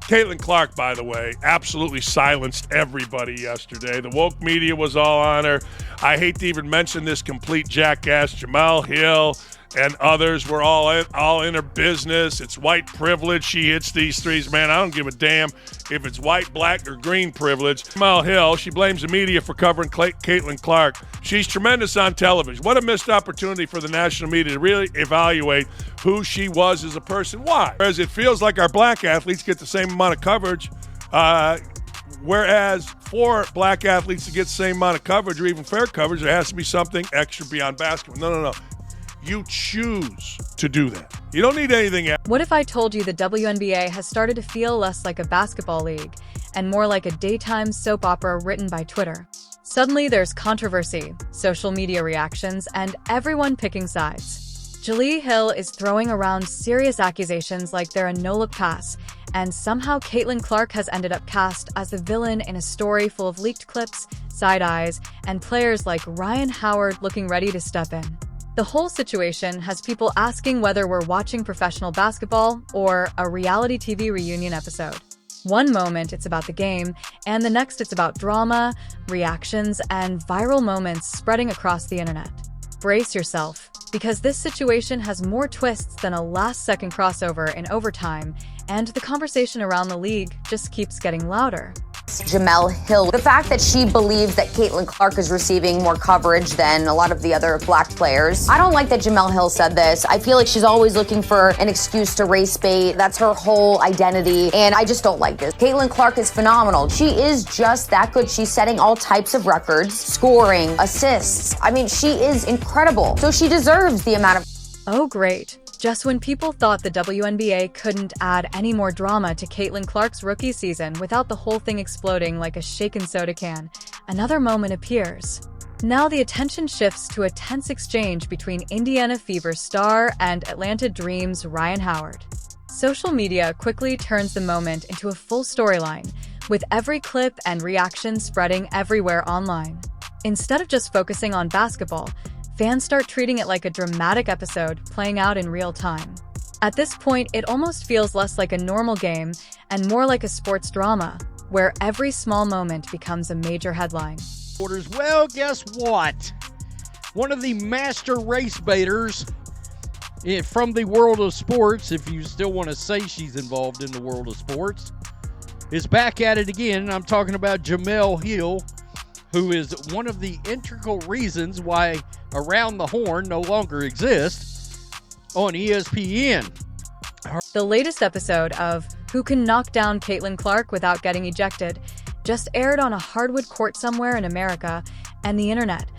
Caitlin Clark, by the way, absolutely silenced everybody yesterday. The woke media was all on her. I hate to even mention this complete jackass, Jamel Hill, and others were all in her business. It's white privilege. She hits these threes. Man, I don't give a damn if it's white, black, or green privilege. Jamel Hill, she blames the media for covering Caitlin Clark. She's tremendous on television. What a missed opportunity for the national media to really evaluate who she was as a person. Why? Whereas it feels like our black athletes get the same amount of coverage, whereas for black athletes to get the same amount of coverage or even fair coverage, there has to be something extra beyond basketball. No. You choose to do that. You don't need anything else. What if I told you the WNBA has started to feel less like a basketball league and more like a daytime soap opera written by Twitter? Suddenly there's controversy, social media reactions, and everyone picking sides. Jalee Hill is throwing around serious accusations like they're a no-look pass, and somehow Caitlin Clark has ended up cast as the villain in a story full of leaked clips, side eyes, and players like Rhyne Howard looking ready to step in. The whole situation has people asking whether we're watching professional basketball or a reality TV reunion episode. One moment it's about the game, and the next it's about drama, reactions, and viral moments spreading across the internet. Brace yourself, because this situation has more twists than a last-second crossover in overtime, and the conversation around the league just keeps getting louder. Jamel Hill. The fact that she believes that Caitlin Clark is receiving more coverage than a lot of the other black players. I don't like that Jamel Hill said this. I feel like she's always looking for an excuse to race bait. That's her whole identity, and I just don't like this. Caitlin Clark is phenomenal. She is just that good. She's setting all types of records, scoring, assists. I mean, she is incredible. So she deserves the amount of... Oh, great. Just when people thought the WNBA couldn't add any more drama to Caitlin Clark's rookie season without the whole thing exploding like a shaken soda can, another moment appears. Now the attention shifts to a tense exchange between Indiana Fever star and Atlanta Dream's Rhyne Howard. Social media quickly turns the moment into a full storyline, with every clip and reaction spreading everywhere online. Instead of just focusing on basketball, fans start treating it like a dramatic episode playing out in real time. At this point, it almost feels less like a normal game and more like a sports drama, where every small moment becomes a major headline. Well, guess what? One of the master race baiters from the world of sports, if you still want to say she's involved in the world of sports, is back at it again. I'm talking about Jamel Hill, who is one of the integral reasons why Around the Horn no longer exists on ESPN. The latest episode of Who Can Knock Down Caitlin Clark Without Getting Ejected just aired on a hardwood court somewhere in America, and the internet,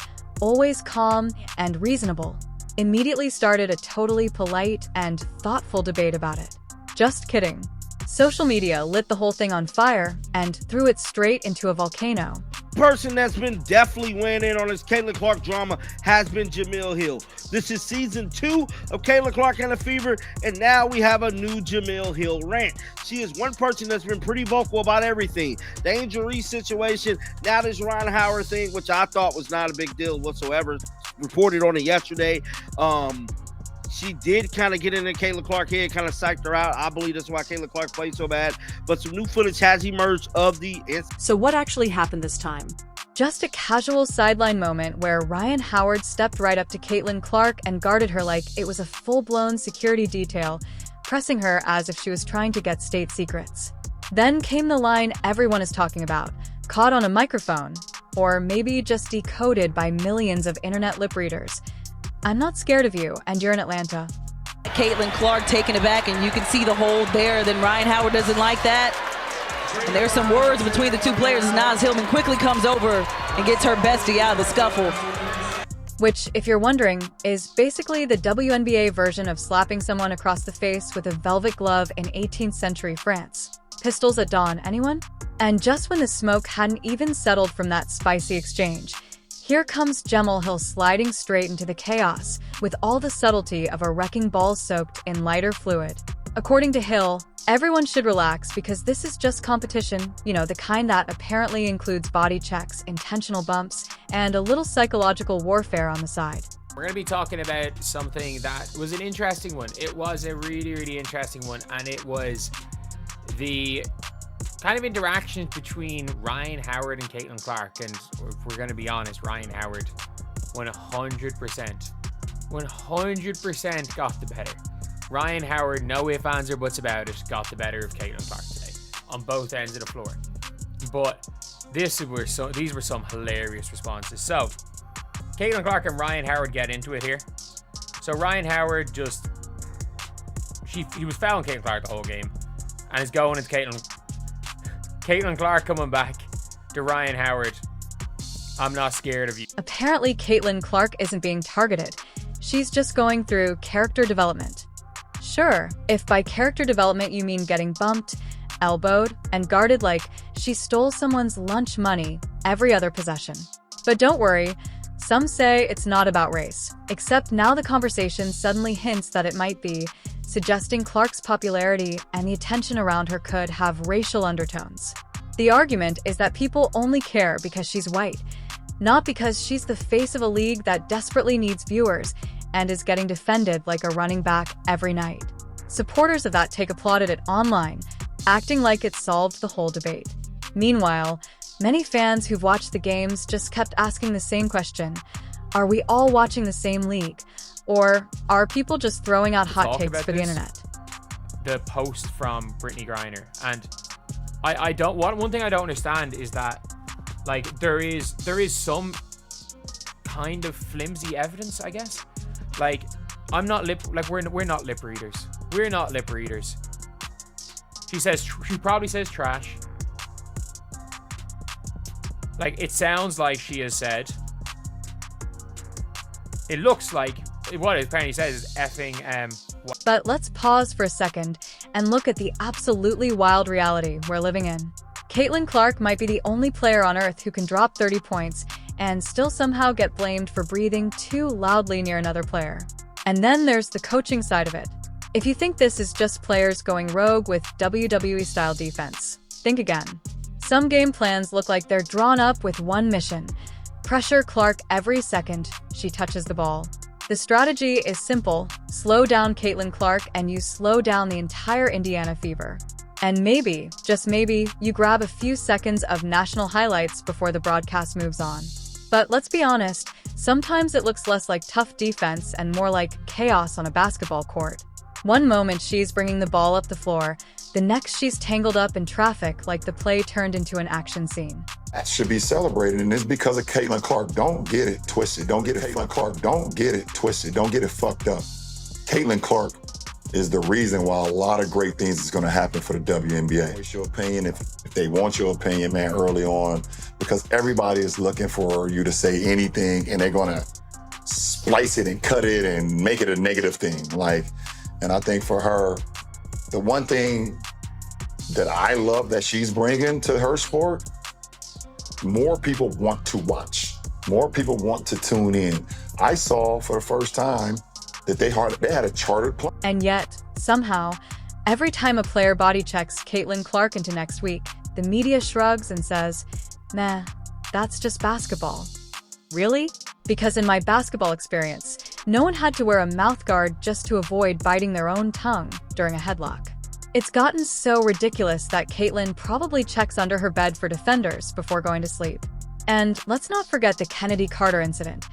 always calm and reasonable, immediately started a totally polite and thoughtful debate about it. Just kidding. Social media lit the whole thing on fire and threw it straight into a volcano. Person that's been definitely weighing in on this Caitlin Clark drama has been Jamel Hill. This is season 2 of Caitlin Clark and the Fever, and now we have a new Jamel Hill rant. She is one person that's been pretty vocal about everything. The Angel Reese situation, now this Rhyne Howard thing, which I thought was not a big deal whatsoever. Reported on it yesterday. She did kind of get into Caitlin Clark's head, kind of psyched her out. I believe that's why Caitlin Clark played so bad. But some new footage has emerged of the incident. So what actually happened this time? Just a casual sideline moment where Rhyne Howard stepped right up to Caitlin Clark and guarded her like it was a full-blown security detail, pressing her as if she was trying to get state secrets. Then came the line everyone is talking about, caught on a microphone, or maybe just decoded by millions of internet lip readers. I'm not scared of you, and you're in Atlanta. Caitlin Clark taking it back, and you can see the hold there. Then Rhyne Howard doesn't like that. And there's some words between the two players as Naz Hillman quickly comes over and gets her bestie out of the scuffle. Which, if you're wondering, is basically the WNBA version of slapping someone across the face with a velvet glove in 18th century France. Pistols at dawn, anyone? And just when the smoke hadn't even settled from that spicy exchange, here comes Jamel Hill sliding straight into the chaos, with all the subtlety of a wrecking ball soaked in lighter fluid. According to Hill, everyone should relax because this is just competition, you know, the kind that apparently includes body checks, intentional bumps, and a little psychological warfare on the side. We're going to be talking about something that was an interesting one. It was a really, really interesting one, and it was the kind of interactions between Rhyne Howard and Caitlin Clark. And if we're going to be honest, Rhyne Howard 100% got the better. Rhyne Howard, no ifs, ands, or buts about it, got the better of Caitlin Clark today on both ends of the floor. But these were some hilarious responses. So Caitlin Clark and Rhyne Howard get into it here. So Rhyne Howard he was fouling Caitlin Clark the whole game, and is going into Caitlin Clark coming back to Rhyne Howard. I'm not scared of you. Apparently, Caitlin Clark isn't being targeted. She's just going through character development. Sure, if by character development you mean getting bumped, elbowed, and guarded like she stole someone's lunch money every other possession. But don't worry, some say it's not about race, except now the conversation suddenly hints that it might be, suggesting Clark's popularity and the attention around her could have racial undertones. The argument is that people only care because she's white, not because she's the face of a league that desperately needs viewers and is getting defended like a running back every night. Supporters of that take applauded it online, acting like it solved the whole debate. Meanwhile, many fans who've watched the games just kept asking the same question: are we all watching the same league? Or are people just throwing out hot takes for the internet? The post from Brittany Griner, and I don't. One thing I don't understand is that, like, there is some kind of flimsy evidence, I guess. Like, we're not lip readers. We're not lip readers. She probably says trash. Like, it sounds like she has said. It looks like what it apparently says is effing. But let's pause for a second and look at the absolutely wild reality we're living in. Caitlin Clark might be the only player on earth who can drop 30 points and still somehow get blamed for breathing too loudly near another player. And then there's the coaching side of it. If you think this is just players going rogue with WWE-style defense, think again. Some game plans look like they're drawn up with one mission: pressure Clark every second she touches the ball. The strategy is simple: slow down Caitlin Clark and you slow down the entire Indiana Fever. And maybe, just maybe, you grab a few seconds of national highlights before the broadcast moves on. But let's be honest, sometimes it looks less like tough defense and more like chaos on a basketball court. One moment she's bringing the ball up the floor, the next she's tangled up in traffic like the play turned into an action scene. That should be celebrated, and it's because of Caitlin Clark. Don't get it twisted. Don't get it Caitlin Clark. Don't get it twisted. Don't get it fucked up. Caitlin Clark is the reason why a lot of great things is going to happen for the WNBA. What's your opinion if they want your opinion, man, early on, because everybody is looking for you to say anything, and they're going to splice it and cut it and make it a negative thing. And I think for her, the one thing that I love that she's bringing to her sport, more people want to watch. More people want to tune in. I saw for the first time that they had a chartered plane. And yet, somehow, every time a player body checks Caitlin Clark into next week, the media shrugs and says, "Meh, that's just basketball." Really? Because in my basketball experience, no one had to wear a mouthguard just to avoid biting their own tongue during a headlock. It's gotten so ridiculous that Caitlin probably checks under her bed for defenders before going to sleep. And let's not forget the Kennedy Carter incident.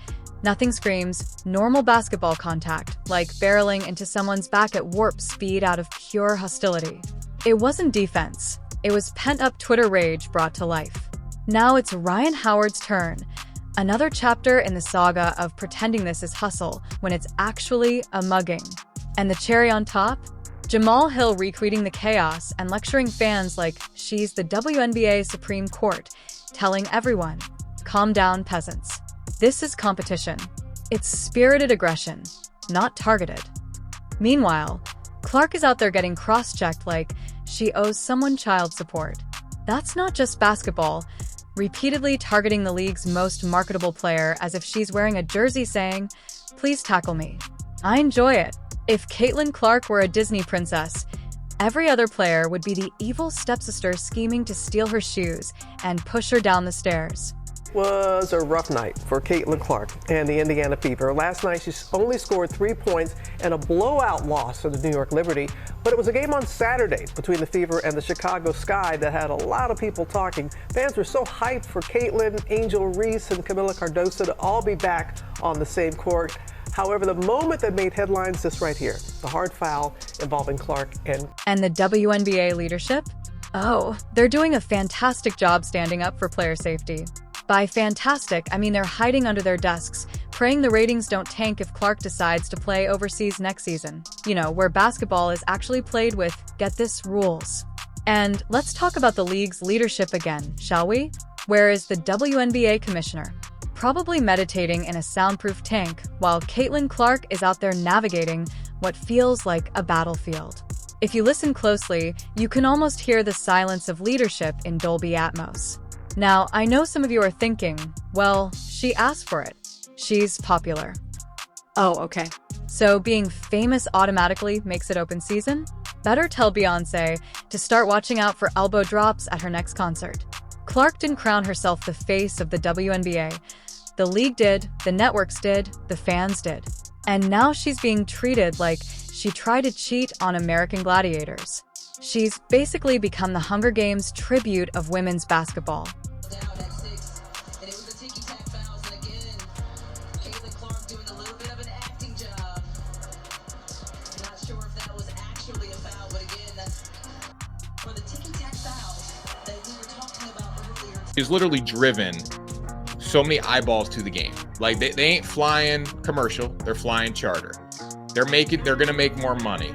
Nothing screams normal basketball contact like barreling into someone's back at warp speed out of pure hostility. It wasn't defense. It was pent-up Twitter rage brought to life. Now it's Rhyne Howard's turn. Another chapter in the saga of pretending this is hustle when it's actually a mugging. And the cherry on top? Jamal Hill retweeting the chaos and lecturing fans like she's the WNBA Supreme Court, telling everyone, "Calm down, peasants. This is competition. It's spirited aggression, not targeted." Meanwhile, Clark is out there getting cross-checked like she owes someone child support. That's not just basketball, repeatedly targeting the league's most marketable player as if she's wearing a jersey saying, "Please tackle me." I enjoy it. If Caitlin Clark were a Disney princess, every other player would be the evil stepsister scheming to steal her shoes and push her down the stairs. was a rough night for Caitlin Clark and the Indiana Fever. Last night, she only scored 3 points in a blowout loss to the New York Liberty. But it was a game on Saturday between the Fever and the Chicago Sky that had a lot of people talking. Fans were so hyped for Caitlin, Angel Reese, and Camila Cardoso to all be back on the same court. However, the moment that made headlines, this right here, the hard foul involving Clark and the WNBA leadership? Oh, they're doing a fantastic job standing up for player safety. By fantastic, I mean they're hiding under their desks, praying the ratings don't tank if Clark decides to play overseas next season. You know, where basketball is actually played with, get this, rules. And let's talk about the league's leadership again, shall we? Where is the WNBA commissioner? Probably meditating in a soundproof tank, while Caitlin Clark is out there navigating what feels like a battlefield. If you listen closely, you can almost hear the silence of leadership in Dolby Atmos. Now, I know some of you are thinking, well, she asked for it. She's popular. Oh, okay. So being famous automatically makes it open season? Better tell Beyoncé to start watching out for elbow drops at her next concert. Clark didn't crown herself the face of the WNBA. The league did, the networks did, the fans did. And now she's being treated like she tried to cheat on American Gladiators. She's basically become the Hunger Games tribute of women's basketball. Is literally driven so many eyeballs to the game. Like they ain't flying commercial, they're flying charter. They're gonna make more money.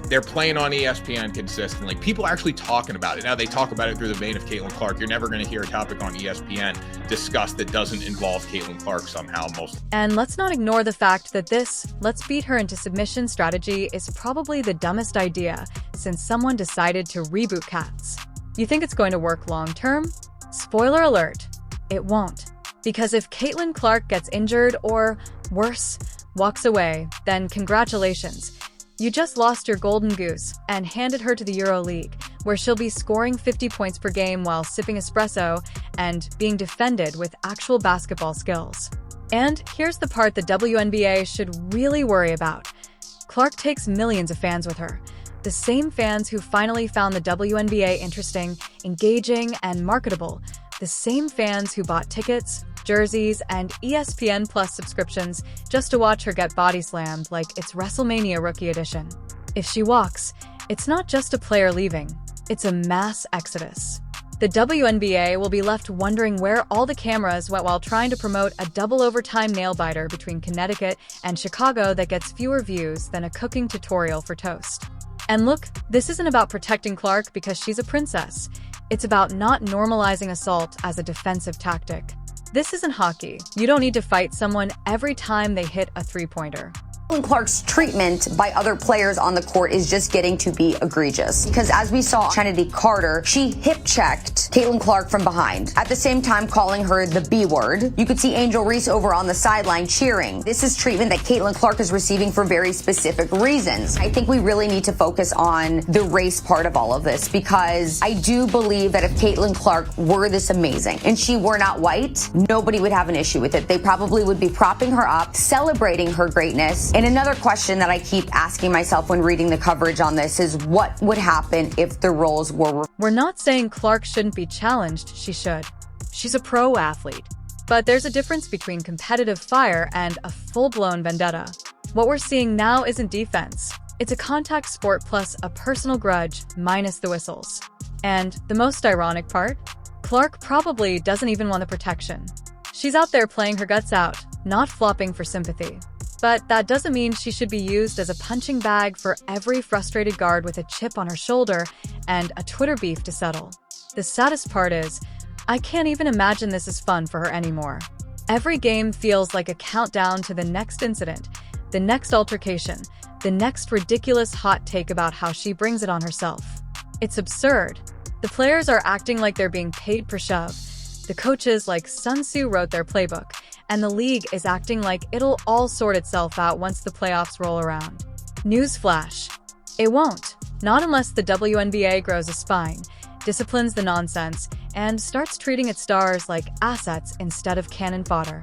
They're playing on ESPN consistently. People are actually talking about it. Now they talk about it through the vein of Caitlin Clark. You're never going to hear a topic on ESPN discussed that doesn't involve Caitlin Clark somehow. And let's not ignore the fact that this let's beat her into submission strategy is probably the dumbest idea since someone decided to reboot Cats. You think it's going to work long term? Spoiler alert, it won't. Because if Caitlin Clark gets injured or, worse, walks away, then congratulations. You just lost your golden goose and handed her to the EuroLeague, where she'll be scoring 50 points per game while sipping espresso and being defended with actual basketball skills. And here's the part the WNBA should really worry about. Clark takes millions of fans with her. The same fans who finally found the WNBA interesting, engaging, and marketable. The same fans who bought tickets, jerseys, and ESPN Plus subscriptions just to watch her get body slammed like it's WrestleMania Rookie Edition. If she walks, it's not just a player leaving, it's a mass exodus. The WNBA will be left wondering where all the cameras went while trying to promote a double overtime nail-biter between Connecticut and Chicago that gets fewer views than a cooking tutorial for toast. And look, this isn't about protecting Clark because she's a princess. It's about not normalizing assault as a defensive tactic. This isn't hockey. You don't need to fight someone every time they hit a three-pointer. Caitlin Clark's treatment by other players on the court is just getting to be egregious. Because as we saw Trinity Carter, she hip-checked Caitlin Clark from behind. At the same time calling her the B word. You could see Angel Reese over on the sideline cheering. This is treatment that Caitlin Clark is receiving for very specific reasons. I think we really need to focus on the race part of all of this because I do believe that if Caitlin Clark were this amazing and she were not white, nobody would have an issue with it. They probably would be propping her up, celebrating her greatness. And another question that I keep asking myself when reading the coverage on this is what would happen if the roles were... We're not saying Clark shouldn't be challenged, she should. She's a pro athlete. But there's a difference between competitive fire and a full-blown vendetta. What we're seeing now isn't defense. It's a contact sport plus a personal grudge minus the whistles. And the most ironic part? Clark probably doesn't even want the protection. She's out there playing her guts out, not flopping for sympathy. But that doesn't mean she should be used as a punching bag for every frustrated guard with a chip on her shoulder and a Twitter beef to settle. The saddest part is, I can't even imagine this is fun for her anymore. Every game feels like a countdown to the next incident, the next altercation, the next ridiculous hot take about how she brings it on herself. It's absurd. The players are acting like they're being paid per shove. The coaches like Sun Tzu wrote their playbook, and the league is acting like it'll all sort itself out once the playoffs roll around. Newsflash. It won't. Not unless the WNBA grows a spine, disciplines the nonsense, and starts treating its stars like assets instead of cannon fodder.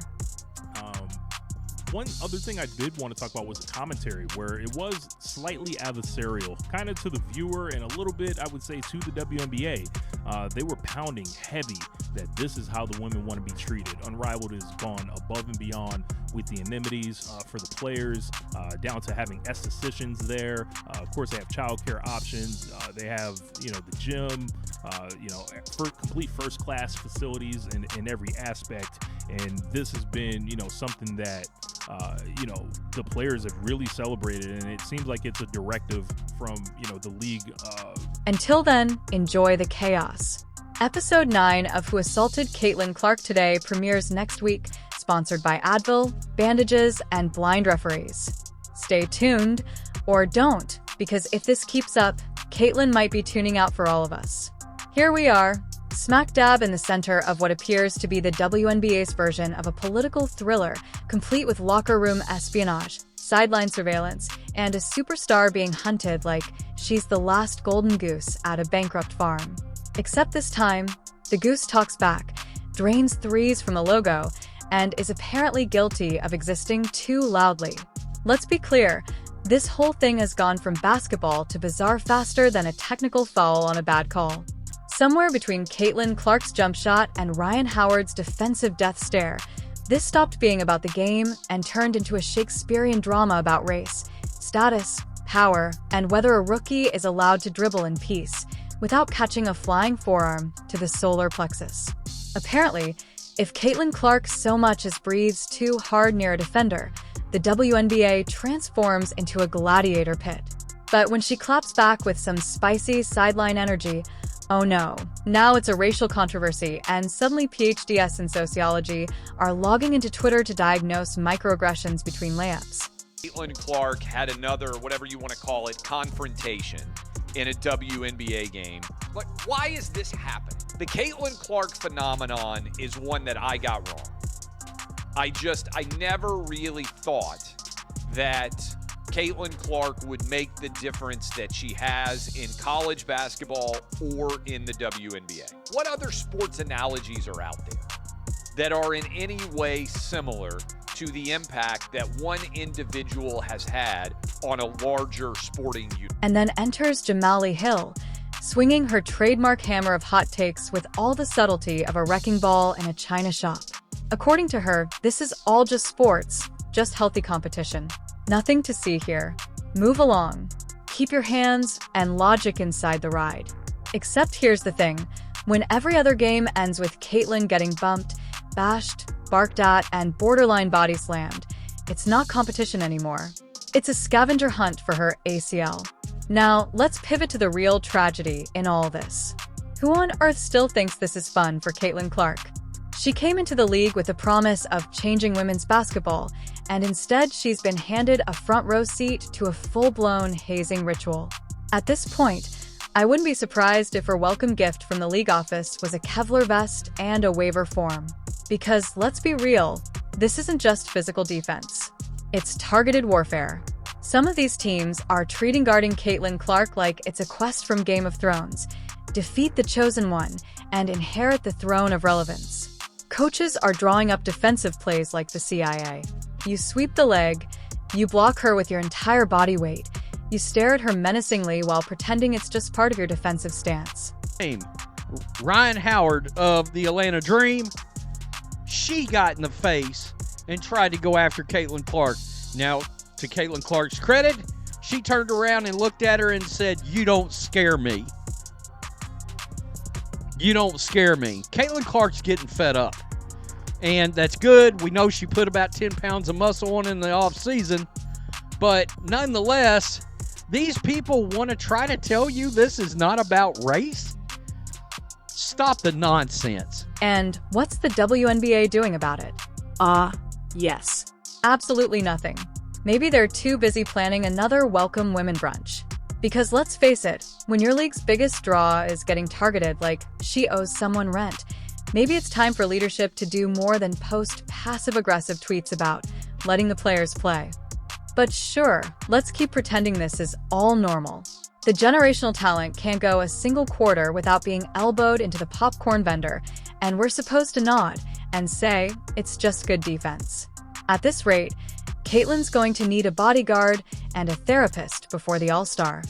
One other thing I did want to talk about was the commentary, where it was slightly adversarial, kind of to the viewer and a little bit, I would say, to the WNBA. They were pounding heavy that this is how the women want to be treated. Unrivaled has gone above and beyond with the amenities for the players, down to having estheticians there. Of course, they have childcare options. They have, the gym, for complete first-class facilities in every aspect. And this has been, something that the players have really celebrated, and it seems like it's a directive from, the league. Until then, enjoy the chaos. Episode 9 of Who Assaulted Caitlin Clark Today premieres next week, sponsored by Advil, bandages, and blind referees. Stay tuned, or don't, because if this keeps up, Caitlin might be tuning out for all of us. Here we are, smack dab in the center of what appears to be the WNBA's version of a political thriller, complete with locker room espionage, sideline surveillance, and a superstar being hunted like she's the last golden goose at a bankrupt farm. Except this time, the goose talks back, drains threes from the logo, and is apparently guilty of existing too loudly. Let's be clear, this whole thing has gone from basketball to bizarre faster than a technical foul on a bad call. Somewhere between Caitlin Clark's jump shot and Ryan Howard's defensive death stare, this stopped being about the game and turned into a Shakespearean drama about race, status, power, and whether a rookie is allowed to dribble in peace without catching a flying forearm to the solar plexus. Apparently, if Caitlin Clark so much as breathes too hard near a defender, the WNBA transforms into a gladiator pit. But when she claps back with some spicy sideline energy, oh no, now it's a racial controversy, and suddenly PhDs in sociology are logging into Twitter to diagnose microaggressions between layups. Caitlin Clark had another, whatever you want to call it, confrontation in a WNBA game. Like, why is this happening? The Caitlin Clark phenomenon is one that I got wrong. I never really thought that Caitlin Clark would make the difference that she has in college basketball or in the WNBA. What other sports analogies are out there that are in any way similar to the impact that one individual has had on a larger sporting unit? And then enters Jamali Hill, swinging her trademark hammer of hot takes with all the subtlety of a wrecking ball in a china shop. According to her, this is all just sports, just healthy competition. Nothing to see here. Move along. Keep your hands and logic inside the ride. Except here's the thing. When every other game ends with Caitlin getting bumped, bashed, barked at, and borderline body slammed, it's not competition anymore. It's a scavenger hunt for her ACL. Now, let's pivot to the real tragedy in all this. Who on earth still thinks this is fun for Caitlin Clark? She came into the league with the promise of changing women's basketball, and instead she's been handed a front row seat to a full-blown hazing ritual. At this point, I wouldn't be surprised if her welcome gift from the league office was a Kevlar vest and a waiver form. Because let's be real, this isn't just physical defense. It's targeted warfare. Some of these teams are treating guarding Caitlin Clark like it's a quest from Game of Thrones. Defeat the chosen one and inherit the throne of relevance. Coaches are drawing up defensive plays like the CIA. You sweep the leg, you block her with your entire body weight, you stare at her menacingly while pretending it's just part of your defensive stance. Rhyne Howard of the Atlanta Dream, she got in the face and tried to go after Caitlin Clark. Now, to Caitlin Clark's credit, she turned around and looked at her and said, "You don't scare me. You don't scare me." Caitlin Clark's getting fed up. And that's good. We know she put about 10 pounds of muscle on in the offseason. But nonetheless, these people want to try to tell you this is not about race? Stop the nonsense. And what's the WNBA doing about it? Yes. Absolutely nothing. Maybe they're too busy planning another welcome women brunch. Because let's face it, when your league's biggest draw is getting targeted like she owes someone rent, maybe it's time for leadership to do more than post passive-aggressive tweets about letting the players play. But sure, let's keep pretending this is all normal. The generational talent can't go a single quarter without being elbowed into the popcorn vendor, and we're supposed to nod and say it's just good defense. At this rate, Caitlyn's going to need a bodyguard and a therapist before the All-Star.